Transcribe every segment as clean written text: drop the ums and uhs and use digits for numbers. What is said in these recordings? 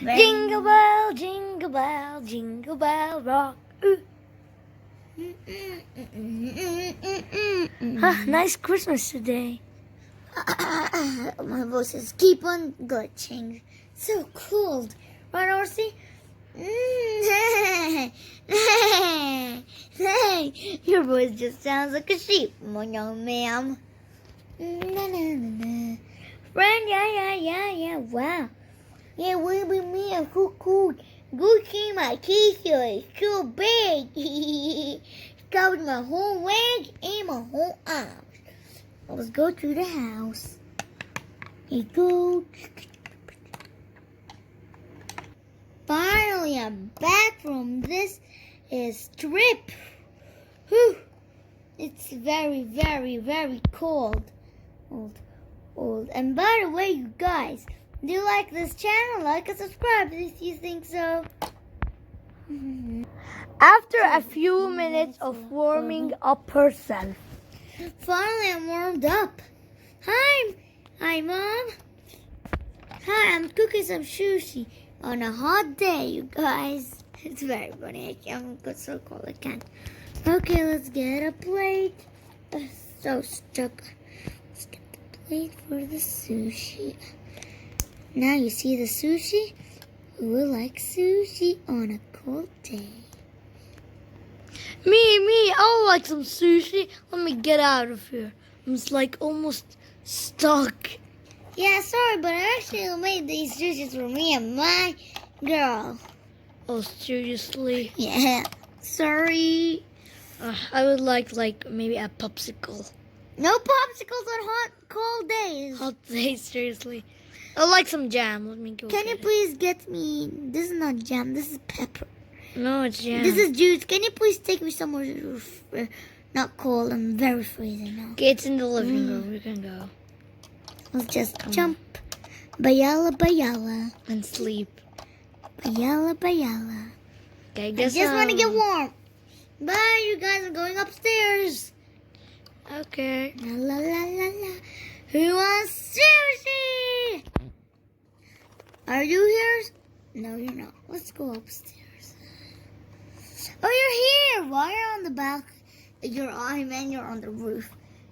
jingle bell rock. Nice Christmas today. My voices keep on glitching. So cold. Right, Orsi? Your voice just sounds like a sheep, ma'am. Friend, yeah, wow. Yeah, will be me a cool. Gucci, my t-shirt is too big. Covered my whole leg and my whole arms. Let's go to the house. Here you go. Finally, I'm back from this trip. Whew. It's very cold. Old. And by the way, you guys, do you like this channel? Like and subscribe if you think so. After a few minutes of warming up herself. Finally, I'm warmed up. Hi, Mom. Hi, I'm cooking some sushi on a hot day, you guys. It's very funny. I'm so cold I can't. Okay, let's get a plate. So stuck. Let's get the plate for the sushi. Now you see the sushi? Who will like sushi on a cold day? Me, I would like some sushi. Let me get out of here. I'm just like almost stuck. Yeah, sorry, but I actually made these sushis for me and my girl. Oh, seriously? Yeah, sorry. I would like maybe a popsicle. No popsicles on hot, cold days. Hot day, seriously. I'd like some jam. Let me go. Can you please get me? This is not jam. This is pepper. No, it's jam. This is juice. Can you please take me somewhere not cold? I'm very freezing now. Okay, it's in the living room. We can go. Let's just jump. Bayala. And sleep. Bayala. Okay, I just want to get warm. Bye, you guys. I'm going upstairs. Okay. La. Who wants sushi? Are you here? No, you're not. Let's go upstairs. Oh, you're here. Why are you on the back? You're on the roof.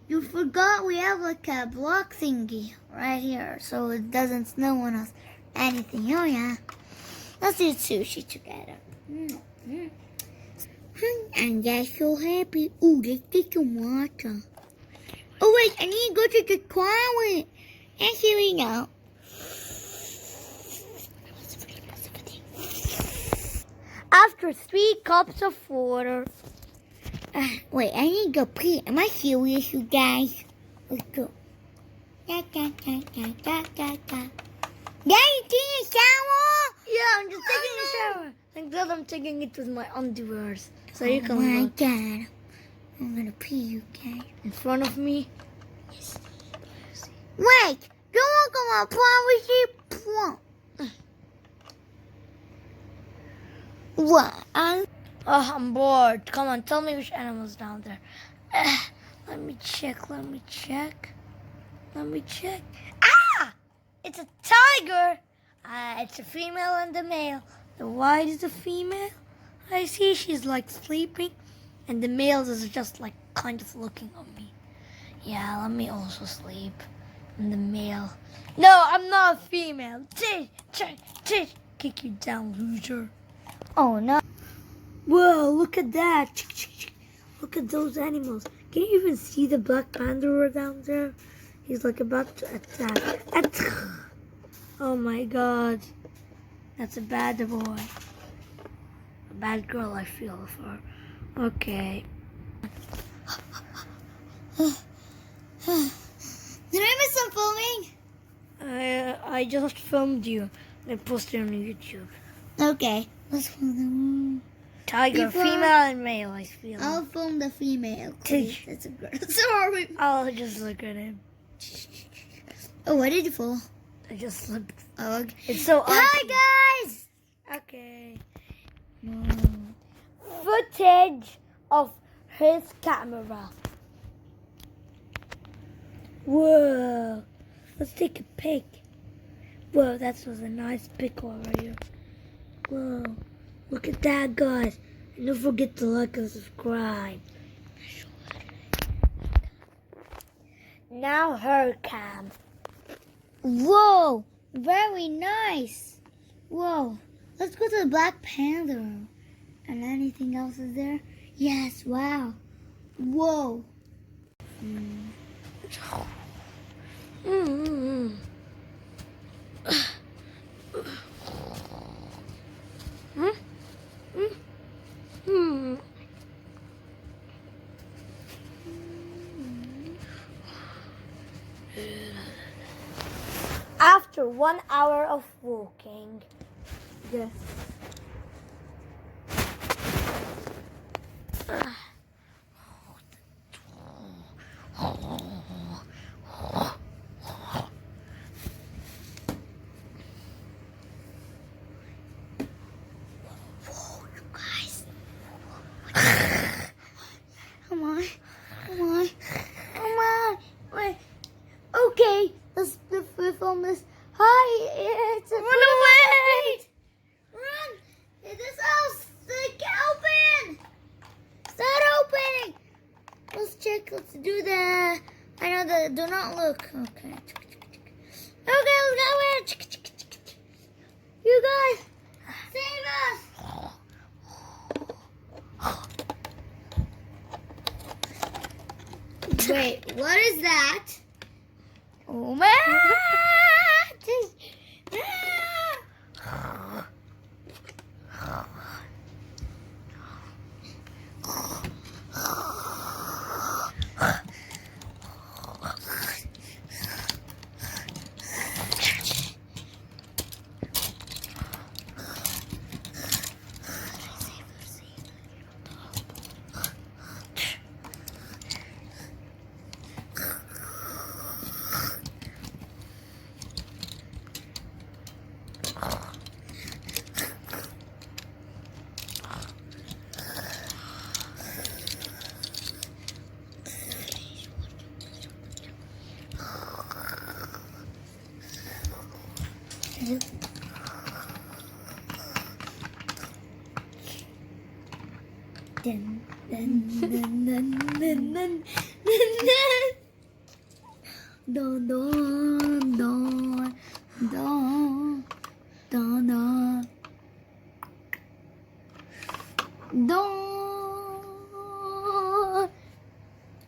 You forgot we have like a block thingy right here, so it doesn't snow on us anything. Oh yeah. Let's eat sushi together. I'm just so happy. Ooh, let's get some water. Oh wait, I need to go to the toilet. And here we go. After 3 cups of water. Wait, I need to go pee. Am I serious, you guys? Let's go. Yeah, you taking a shower? Yeah, I'm just taking a shower. Thank God I'm taking it with my underwears. So you can Oh my look. God. I'm gonna pee, you guys. In front of me. Wait, don't look at my privacy. What? Oh, I'm bored. Come on, tell me which animal's down there. Let me check. Ah! It's a tiger. It's a female and a male. The white is a female. I see she's like sleeping. And the male is just like kind of looking at me. Yeah, let me also sleep. And the male. No, I'm not a female. Kick you down, loser. Oh no. Whoa, look at that. Look at those animals. Can you even see the black panda down there? He's like about to attack. Oh my God. That's a bad boy. A bad girl, I feel for. Okay. Did I miss some filming? I just filmed you and posted it on YouTube. Okay. Let's film them. Tiger, female and male, I feel. I'll film the female. That's a girl. Sorry. I'll just look at him. Oh, what did you fall? I just slipped. Oh, okay. It's so awesome. Hi, guys. Okay. Footage of his camera. Whoa. Let's take a pic. Whoa, that was a nice pickle right here. Whoa, look at that, guys. And don't forget to like and subscribe. Now her cam. Whoa, very nice. Whoa, let's go to the Black Panther room. And anything else is there? Yes, wow. Whoa. After 1 hour of walking. Yes. Come on. Come on. Come on. Wait. Okay. Let's film this. Hi. It's a Run away! Run. This house. It's open. It's not opening. Let's check. Let's do the. I know the. Do not look. Okay. Okay. Let's go in. You guys. Save us. Wait, what is that? Oh man! Dun, dun, dun, dun, dun, dun, dun, dun, dun, dun, dun, dun, dun, dun.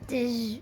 This